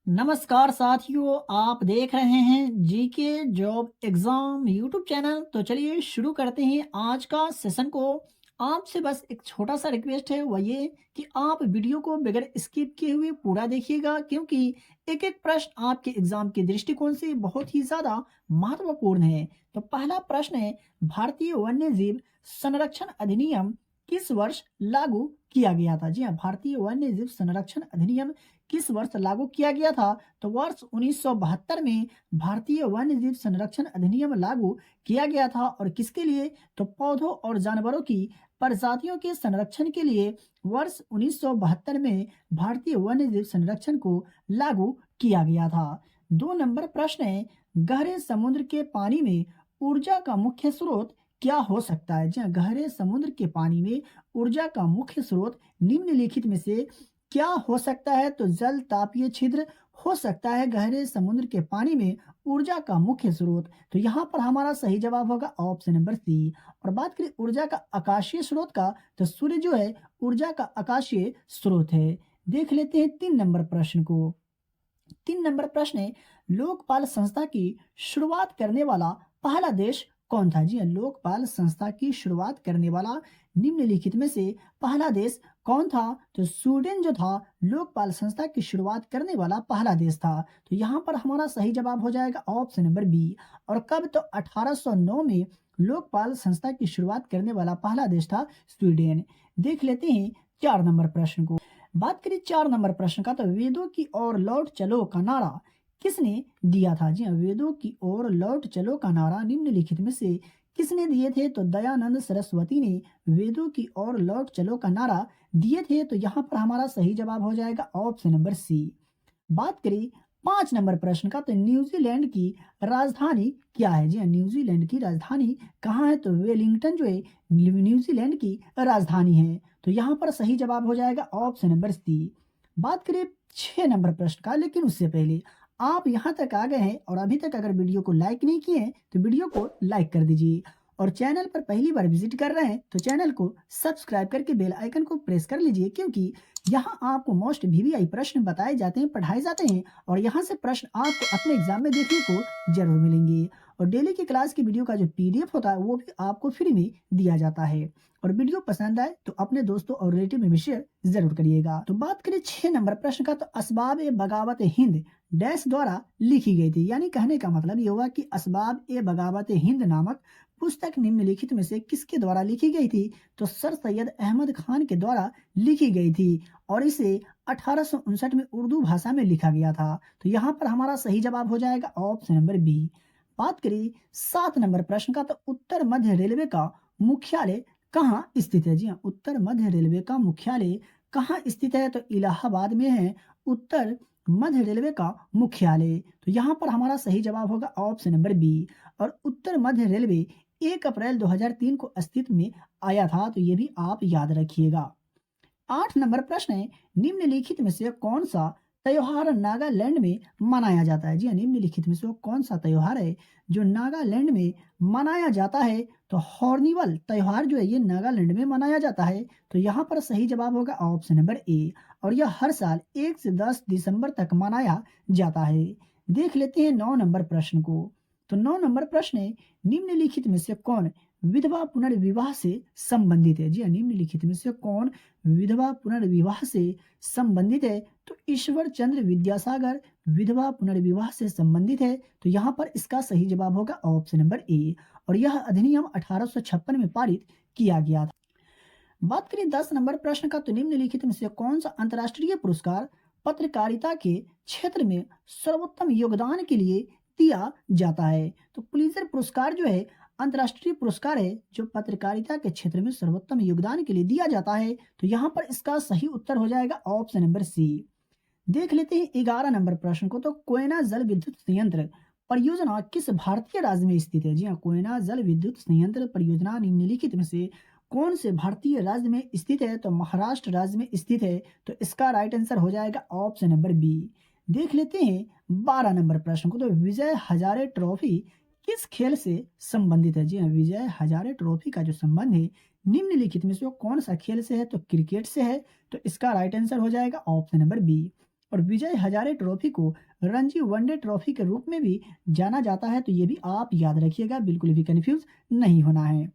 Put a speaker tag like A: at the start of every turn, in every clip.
A: नमस्कार साथियों, आप देख रहे हैं GK job exam YouTube channel. तो चलिए शुरू करते हैं आज का सेशन को। आपसे बस एक छोटा सा रिक्वेस्ट है, वह ये कि आप वीडियो को बगैर स्किप किए हुए पूरा देखिएगा, क्योंकि एक एक प्रश्न आपके एग्जाम के दृष्टिकोण से बहुत ही ज़्यादा महत्वपूर्ण है। तो पहला प्रश्न है, भारतीय वन्य जीव संरक्षण अधिनियम किस वर्ष लागू किया गया था? जी हाँ, भारतीय वन्य जीव संरक्षण अधिनियम किस वर्ष लागू किया गया था? तो वर्ष 1972 में भारतीय वन्य जीव संरक्षण अधिनियम लागू किया गया था। और किसके लिए? तो पौधों और जानवरों की प्रजातियों के संरक्षण के लिए वर्ष 1972 में भारतीय वन्य जीव संरक्षण को लागू किया गया था। 2 नंबर प्रश्न है, गहरे समुद्र के पानी में ऊर्जा का मुख्य स्रोत क्या हो सकता है? जी हाँ, गहरे समुद्र के पानी में ऊर्जा का मुख्य स्रोत निम्नलिखित में से क्या हो सकता है? तो जल तापीय छिद्र हो सकता है गहरे समुद्र के पानी में ऊर्जा का मुख्य स्रोत। तो यहाँ पर हमारा सही जवाब होगा ऑप्शन नंबर सी। और बात करें ऊर्जा का आकाशीय स्रोत का, तो सूर्य जो है ऊर्जा का आकाशीय स्रोत है। देख लेते हैं 3 नंबर प्रश्न को। 3 नंबर प्रश्न है, लोकपाल संस्था की शुरुआत करने वाला पहला देश कौन था? जी हाँ, लोकपाल संस्था की शुरुआत करने वाला निम्नलिखित में से पहला देश कौन था? तो स्वीडन जो था लोकपाल संस्था की शुरुआत करने वाला पहला देश था। तो यहाँ पर हमारा सही जवाब हो जाएगा ऑप्शन नंबर बी। और कब? तो 1809 में लोकपाल संस्था की शुरुआत करने वाला पहला देश था स्वीडन। देख लेते हैं 4 नंबर प्रश्न को। बात करें 4 नंबर प्रश्न का, तो वेदों की ओर लौट चलो का नारा किसने दिया था? जी हाँ, वेदों की ओर लौट चलो का नारा निम्नलिखित में से किसने दिए थे? तो दयानंद सरस्वती ने वेदों की ओर लौट चलो का नारा दिए थे। तो यहाँ पर हमारा सही जवाब हो जाएगा ऑप्शन नंबर सी। बात करें 5 नंबर प्रश्न का, तो न्यूजीलैंड की राजधानी क्या है? जी हाँ, न्यूजीलैंड की राजधानी कहाँ है? तो वेलिंगटन जो है न्यूजीलैंड की राजधानी है। तो यहाँ पर सही जवाब हो जाएगा ऑप्शन नंबर सी। बात करें 6 नंबर प्रश्न का, लेकिन उससे पहले आप यहाँ तक आ गए हैं और अभी तक अगर वीडियो को लाइक नहीं किए हैं तो वीडियो को लाइक कर दीजिए। और चैनल पर पहली बार विजिट कर रहे हैं तो चैनल को सब्सक्राइब करके बेल आइकन को प्रेस कर लीजिए, क्योंकि यहाँ आपको मोस्ट वीवीआई प्रश्न बताए जाते हैं, पढ़ाए जाते हैं, और यहाँ से प्रश्न आपको अपने एग्जाम में देखने को जरूर मिलेंगे। और डेली की क्लास की वीडियो का जो पीडीएफ होता है वो भी आपको फ्री में दिया जाता है। और वीडियो पसंद आए तो अपने दोस्तों और रिलेटिव में भी शेयर जरूर करिएगा। तो बात करें 6 नंबर प्रश्न का, तो असबाब ए बगावत हिंद डैश द्वारा लिखी गई थी। यानी कहने का मतलब ये हुआ कि असबाब ए बगावत हिंद नामक पुस्तक निम्नलिखित में से किसके द्वारा लिखी गई थी? तो सर सैयद अहमद खान के द्वारा लिखी गई थी। और इसे 1859 में उर्दू भाषा में लिखा गया था। तो यहाँ पर हमारा सही जवाब हो जाएगा ऑप्शन नंबर बी। बात करें 7 नंबर प्रश्न का, तो उत्तर मध्य रेलवे का मुख्यालय कहाँ स्थित है? जी हाँ, उत्तर मध्य रेलवे का मुख्यालय कहाँ स्थित है? तो इलाहाबाद में है उत्तर मध्य रेलवे का मुख्यालय। तो यहाँ पर हमारा सही जवाब होगा ऑप्शन नंबर बी। और उत्तर मध्य रेलवे 1 अप्रैल 2003 को अस्तित्व में आया था। तो ये भी आप याद रखिएगा। 8 नंबर प्रश्न है, निम्नलिखित में से कौन सा त्योहार नागालैंड में मनाया जाता है? जी हाँ, निम्नलिखित में से वो कौन सा त्योहार है जो नागालैंड में मनाया जाता है? तो हॉर्निवल त्योहार जो है ये नागालैंड में मनाया जाता है। तो यहाँ पर सही जवाब होगा ऑप्शन नंबर ए। और यह हर साल 1 से 10 दिसंबर तक मनाया जाता है। देख लेते हैं 9 नंबर प्रश्न को। तो 9 नंबर प्रश्न है, निम्नलिखित में से कौन विधवा पुनर्विवाह से संबंधित है? जी हाँ, निम्नलिखित में से कौन विधवा पुनर्विवाह से संबंधित है? तो ईश्वर चंद्र विद्यासागर विधवा पुनर्विवाह से संबंधित है। तो यहाँ पर इसका सही जवाब होगा ऑप्शन नंबर ए। और यह अधिनियम 1856 में पारित किया गया था। बात करें 10 नंबर प्रश्न का, तो निम्नलिखित में से कौन सा अंतर्राष्ट्रीय पुरस्कार पत्रकारिता के क्षेत्र में सर्वोत्तम योगदान के लिए दिया जाता है? तो पुलित्जर पुरस्कार जो है अंतर्राष्ट्रीय पुरस्कार है जो पत्रकारिता के क्षेत्र में सर्वोत्तम योगदान के लिए दिया जाता है। तो यहाँ पर इसका सही उत्तर हो जाएगा ऑप्शन नंबर सी। देख लेते हैं 11 नंबर प्रश्न को। तो कोयना जल विद्युत संयंत्र परियोजना किस भारतीय राज्य में स्थित है? जी हाँ, कोयना जल विद्युत संयंत्र परियोजना निम्नलिखित में से कौन से भारतीय राज्य में स्थित है? तो महाराष्ट्र राज्य में स्थित है। तो इसका राइट आंसर हो जाएगा ऑप्शन नंबर बी। देख लेते हैं 12 नंबर प्रश्न को। तो विजय हजारे ट्रॉफी किस खेल से संबंधित है? जी हाँ, विजय हजारे ट्रॉफी का जो संबंध है निम्नलिखित में से वो कौन सा खेल से है? तो क्रिकेट से है। तो इसका राइट आंसर हो जाएगा ऑप्शन नंबर बी। और विजय हजारे ट्रॉफी को रणजी वनडे ट्रॉफी के रूप में भी जाना जाता है, तो ये भी आप याद रखिएगा, बिल्कुल भी कंफ्यूज नहीं होना है।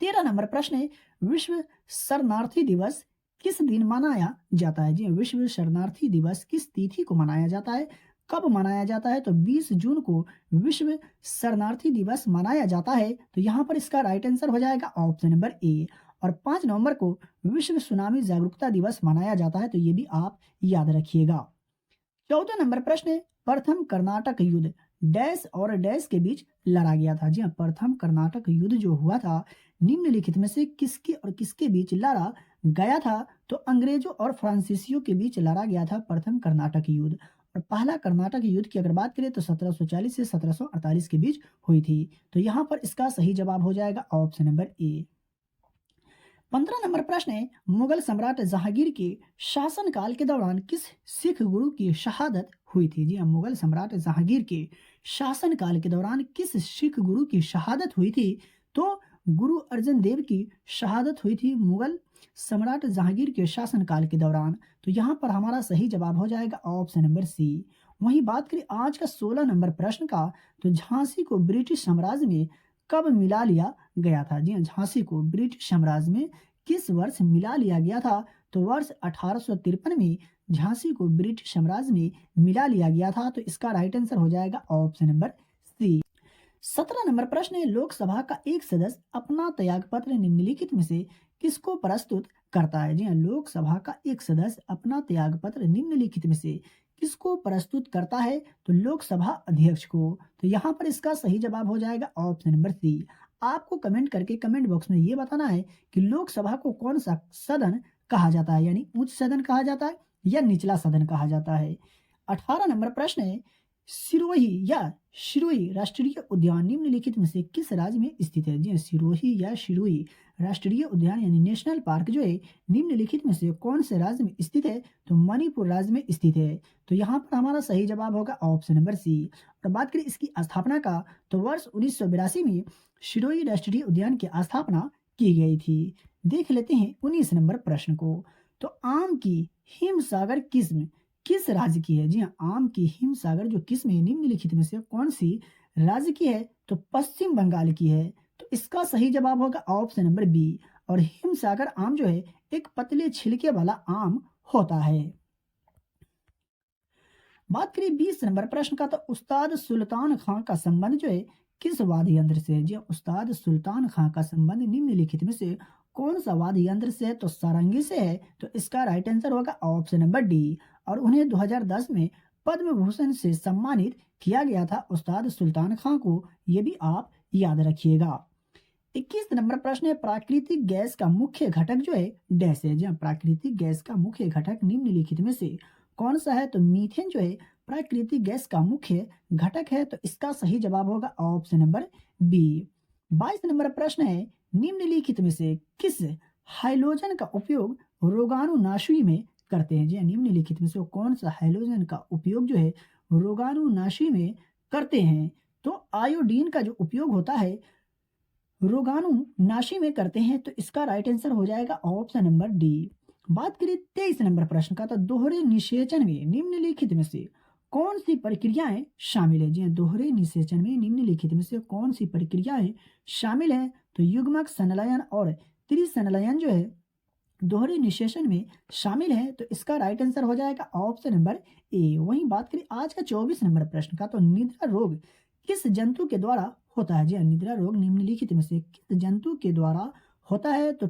A: 13 नंबर प्रश्न है, विश्व शरणार्थी दिवस किस दिन मनाया जाता है? जी, विश्व शरणार्थी दिवस किस तिथि को मनाया जाता है, कब मनाया जाता है? तो 20 जून को विश्व शरणार्थी दिवस मनाया जाता है। तो यहाँ पर इसका राइट आंसर हो जाएगा ऑप्शन नंबर ए। और 5 नवंबर को विश्व सुनामी जागरूकता दिवस मनाया जाता है, तो ये भी आप याद रखिएगा। 14 नंबर प्रश्न है, प्रथम कर्नाटक युद्ध डैश और डैश के बीच लड़ा गया था? जी हाँ, प्रथम कर्नाटक युद्ध जो हुआ था निम्नलिखित में से किसके और किसके बीच लड़ा गया था? तो अंग्रेजों और फ्रांसीसियों के बीच लड़ा गया था प्रथम कर्नाटक युद्ध। और पहला कर्नाटक युद्ध की अगर बात करें तो 1740 से 1748 के बीच हुई थी। तो यहाँ पर इसका सही जवाब हो जाएगा ऑप्शन नंबर ए। 15 नंबर प्रश्न है, मुगल सम्राट जहांगीर के शासनकाल के दौरान किस सिख गुरु की शहादत हुई थी? जी हाँ, मुगल सम्राट जहांगीर के शासनकाल के दौरान किस सिख गुरु की शहादत हुई थी? तो गुरु अर्जन देव की शहादत हुई थी मुगल सम्राट जहांगीर के शासनकाल के दौरान। तो यहाँ पर हमारा सही जवाब हो जाएगा ऑप्शन नंबर सी। वहीं बात करें आज का 16 नंबर प्रश्न का, तो झांसी को ब्रिटिश साम्राज्य में कब मिला लिया गया था? जी हाँ, झांसी को ब्रिटिश साम्राज्य में किस वर्ष मिला लिया गया था? तो वर्ष 1853 में झांसी को ब्रिटिश साम्राज्य में मिला लिया गया था। तो इसका राइट आंसर हो जाएगा ऑप्शन नंबर सी। 17 नंबर प्रश्न है, लोकसभा का एक सदस्य अपना त्यागपत्र निम्नलिखित में से किसको प्रस्तुत करता है? जी हाँ, लोकसभा का एक सदस्य अपना त्यागपत्र निम्नलिखित में से किसको प्रस्तुत करता है? तो लोकसभा अध्यक्ष को। तो यहाँ पर इसका सही जवाब हो जाएगा ऑप्शन नंबर सी। आपको कमेंट करके कमेंट बॉक्स में ये बताना है कि लोकसभा को कौन सा सदन कहा जाता है, यानी उच्च सदन कहा जाता है या निचला सदन कहा जाता है। 18 नंबर प्रश्न है, सिरोही या शिरोई राष्ट्रीय उद्यान निम्नलिखित में से किस राज्य में स्थित है? जी हाँ, सिरोही या शिरोई राष्ट्रीय उद्यान यानी नेशनल पार्क जो है निम्नलिखित में से कौन से राज्य में स्थित है? तो मणिपुर राज्य में स्थित है। तो यहाँ पर हमारा सही जवाब होगा ऑप्शन नंबर सी। और बात करें इसकी स्थापना का, तो वर्ष 1982 में शिरोई राष्ट्रीय उद्यान की स्थापना की गई थी। देख लेते हैं 19 नंबर प्रश्न को। तो आम की हिमसागर किस्म किस राज्य की है? जी हाँ, आम की हिमसागर जो किस्म है निम्नलिखित में से कौन सी राज्य की है? तो पश्चिम बंगाल की है। तो इसका सही जवाब होगा ऑप्शन नंबर बी। और हिमसागर आम जो है एक पतले छिलके वाला आम होता है। बात करें 20 नंबर प्रश्न का, तो उस्ताद सुल्तान खां का संबंध जो है किस वाद्य यंत्र से है? जी हाँ, उस्ताद सुल्तान खां का संबंध निम्नलिखित में से कौन सा वाद्य यंत्र से है? तो सारंगी से है। तो इसका राइट आंसर होगा ऑप्शन नंबर डी। और उन्हें 2010 में पद्म भूषण से सम्मानित किया गया था उस्ताद सुल्तान खां को, ये भी आप याद रखिएगा। 21 नंबर प्रश्न है, प्राकृतिक गैस का मुख्य घटक जो है डैश है? जी हाँ, प्राकृतिक गैस का मुख्य घटक निम्नलिखित में से कौन सा है? तो मीथेन जो है प्राकृतिक गैस का मुख्य घटक है। तो इसका सही जवाब होगा ऑप्शन नंबर बी। 22 नंबर प्रश्न है, निम्नलिखित में से किस हाइड्रोजन का उपयोग रोगाणुनाशी में करते हैं? जी हाँ, निम्नलिखित में से कौन सा हाइड्रोजन का उपयोग जो है रोगाणुनाशी में करते हैं? तो आयोडीन का जो उपयोग होता है रोगाणुनाशी में करते हैं। तो इसका राइट आंसर हो जाएगा ऑप्शन नंबर डी। बात करें 23 नंबर प्रश्न का, तो दोहरे निषेचन में निम्नलिखित में से कौन सी प्रक्रियाएं शामिल है? जी हाँ, दोहरे निषेचन में निम्नलिखित में से कौन सी प्रक्रियाएं शामिल है? तो युग्मक संलयन और त्रिसंलयन जो है दोहरे निषेचन में शामिल है। तो इसका राइट आंसर हो जाएगा ऑप्शन नंबर ए। वहीं बात करें आज का 24 नंबर प्रश्न का, तो निद्रा रोग किस जंतु के द्वारा होता है? जी हाँ, निद्रा रोग निम्नलिखित में से किस जंतु के द्वारा होता है? तो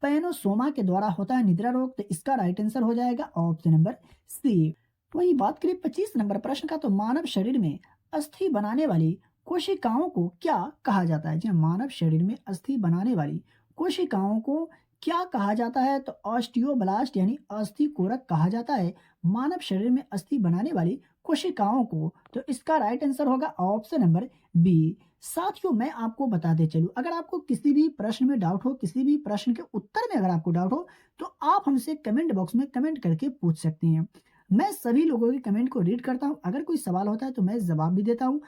A: पैनोसोमा के द्वारा होता है निद्रा रोग। तो इसका राइट आंसर हो जाएगा ऑप्शन नंबर सी। वहीं बात करें 25 नंबर प्रश्न का, तो मानव शरीर में अस्थि बनाने वाली कोशिकाओं को क्या कहा जाता है? जी हाँ, मानव शरीर में अस्थि बनाने वाली कोशिकाओं को क्या कहा जाता है? तो ऑस्टियोब्लास्ट यानी अस्थि कोरक कहा जाता है मानव शरीर में अस्थि बनाने वाली कोशिकाओं को। तो इसका राइट आंसर होगा ऑप्शन नंबर बी। साथियों, मैं आपको बताते चलूं, अगर आपको किसी भी प्रश्न में डाउट हो, किसी भी प्रश्न के उत्तर में अगर आपको डाउट हो, तो आप हमसे कमेंट बॉक्स में कमेंट करके पूछ सकते हैं। मैं सभी लोगों के कमेंट को रीड करता हूं। अगर कोई सवाल होता है तो मैं जवाब भी देता हूं।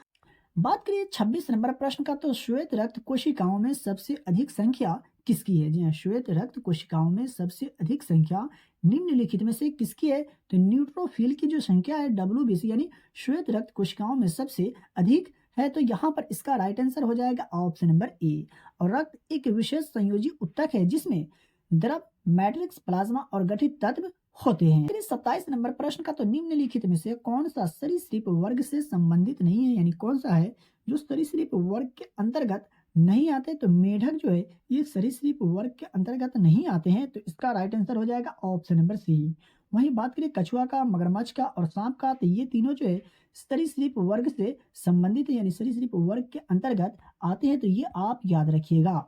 A: बात करिए 26 नंबर प्रश्न का, तो श्वेत रक्त कोशिकाओं में सबसे अधिक संख्या किसकी है? जी हाँ, श्वेत रक्त कोशिकाओं में सबसे अधिक संख्या निम्नलिखित में से किसकी है? तो न्यूट्रोफिल की जो संख्या है WBC यानी श्वेत रक्त कोशिकाओं में सबसे अधिक है। तो यहाँ पर इसका राइट आंसर हो जाएगा ऑप्शन नंबर ए। और रक्त एक विशेष संयोजी ऊतक है जिसमें द्रव, मैट्रिक्स, प्लाज्मा और गठित तत्व होते हैं। फिर 27 नंबर प्रश्न का, तो निम्नलिखित में से कौन सा सरीसृप वर्ग से संबंधित नहीं है, यानी कौन सा है जो सरीसृप वर्ग के अंतर्गत नहीं आते? तो मेढक जो है ये सरीसृप वर्ग के अंतर्गत नहीं आते हैं। तो इसका राइट आंसर हो जाएगा ऑप्शन नंबर सी। वहीं बात करें कछुआ का, मगरमच्छ का और सांप का, तो ये तीनों जो है सरीसृप वर्ग से संबंधित है, यानी सरीसृप वर्ग के अंतर्गत आते हैं। तो ये आप याद रखिएगा।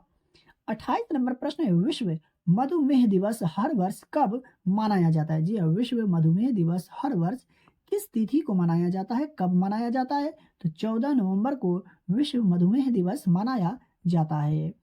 A: 28 नंबर प्रश्न है, विश्व मधुमेह दिवस हर वर्ष कब मनाया जाता है? जी हाँ, विश्व मधुमेह दिवस हर वर्ष किस तिथि को मनाया जाता है, कब मनाया जाता है? तो 14 नवंबर को विश्व मधुमेह दिवस मनाया जाता है।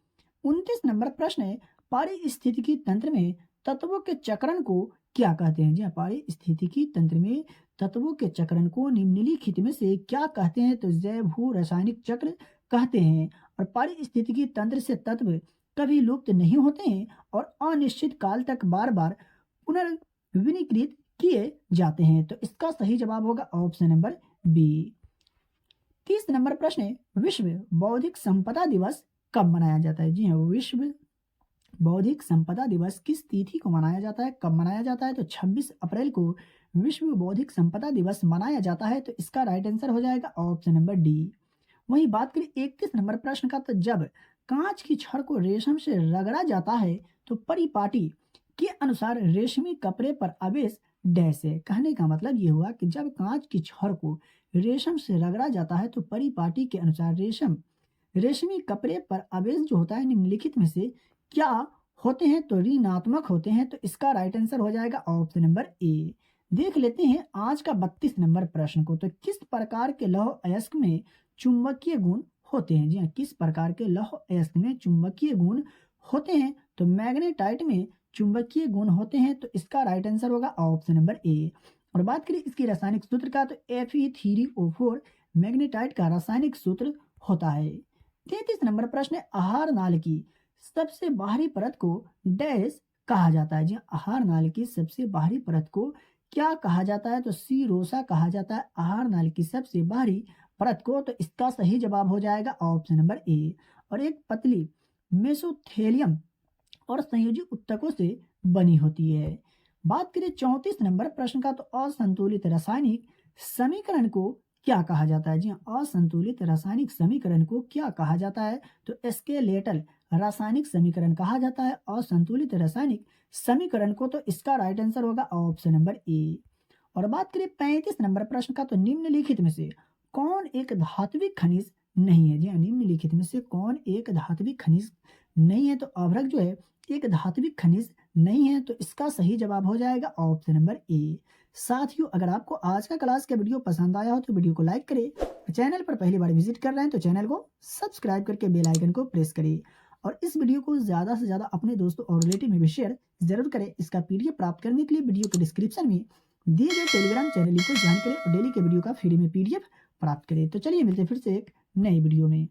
A: 29 नंबर प्रश्न है, पारिस्थितिकी तंत्र में तत्वों के चक्रण को क्या कहते हैं? जी हाँ, पारिस्थितिकी तंत्र में तत्वों के चक्रण को निम्नलिखित में से क्या कहते हैं? तो जैव भू रासायनिक चक्र कहते हैं। और पारिस्थितिकी तंत्र से तत्व कभी लुप्त नहीं होते हैं और अनिश्चित काल तक बार बार पुनर्विनीकृत किए जाते हैं। तो इसका सही जवाब होगा ऑप्शन नंबर बी। 30 नंबर प्रश्न है, विश्व बौद्धिक संपदा दिवस कब मनाया जाता है? जी हाँ, विश्व बौद्धिक संपदा दिवस किस तिथि को मनाया जाता है, कब मनाया जाता है? तो 26 अप्रैल को विश्व बौद्धिक संपदा दिवस मनाया जाता है। तो इसका राइट आंसर हो जाएगा ऑप्शन नंबर डी। वहीं बात करें 31 नंबर प्रश्न का, तो जब कांच की छड़ को रेशम से रगड़ा जाता है तो परिपाटी के अनुसार रेशमी कपड़े पर आवेश डैश है। कहने का मतलब ये हुआ कि जब कांच की छड़ को रेशम से रगड़ा जाता है तो परिपाटी के अनुसार रेशमी कपड़े पर आवेश जो होता है निम्नलिखित में से क्या होते हैं? तो ऋणात्मक होते हैं। तो इसका राइट आंसर हो जाएगा ऑप्शन नंबर ए। देख लेते हैं आज का 32 नंबर प्रश्न को, तो किस प्रकार के लौह अयस्क में चुंबकीय गुण होते हैं? जी हाँ, किस प्रकार के लौह अयस्क में चुंबकीय गुण होते हैं? तो मैग्नेटाइट में चुंबकीय गुण होते हैं। तो इसका राइट आंसर होगा ऑप्शन नंबर ए। और बात करें इसकी रासायनिक सूत्र का, तो Fe3O4 मैग्नेटाइट का रासायनिक सूत्र होता है। 33 नंबर प्रश्न है, आहार नाल की सबसे बाहरी परत को डैश कहा जाता है? जी हाँ, आहार नाल की सबसे बाहरी परत को क्या कहा जाता है? तो सीरोसा कहा जाता है आहार नाल की सबसे बाहरी परत को। तो इसका सही जवाब हो जाएगा ऑप्शन नंबर ए। और एक पतली मेसोथेलियम और संयोजी ऊतकों से बनी होती है। बात करें 34 नंबर प्रश्न का, तो असंतुलित रासायनिक समीकरण को क्या कहा जाता है? जी हाँ, असंतुलित रासायनिक समीकरण को क्या कहा जाता है? तो स्केलेटल रासायनिक समीकरण कहा जाता है असंतुलित रासायनिक समीकरण को। तो इसका राइट आंसर होगा ऑप्शन नंबर ए। और बात करें 35 नंबर प्रश्न का, तो निम्नलिखित में से कौन एक धात्विक खनिज नहीं है? जी हाँ, निम्नलिखित में से कौन एक धात्विक खनिज नहीं है? तो अभ्रक जो है एक धात्विक खनिज नहीं है। तो इसका सही जवाब हो जाएगा ऑप्शन नंबर ए। साथियों, अगर आपको आज का क्लास का वीडियो पसंद आया हो तो वीडियो को लाइक करें। चैनल पर पहली बार विजिट कर रहे हैं तो चैनल को सब्सक्राइब करके बेल आइकन को प्रेस करें। और इस वीडियो को ज़्यादा से ज़्यादा अपने दोस्तों और रिलेटिव में भी शेयर जरूर करें। इसका PDF प्राप्त करने के लिए वीडियो के डिस्क्रिप्शन में दिए गए टेलीग्राम चैनल को ज्वाइन करें और डेली के वीडियो का फ्री में PDF प्राप्त करें। तो चलिए मिलते हैं फिर से एक नई वीडियो में।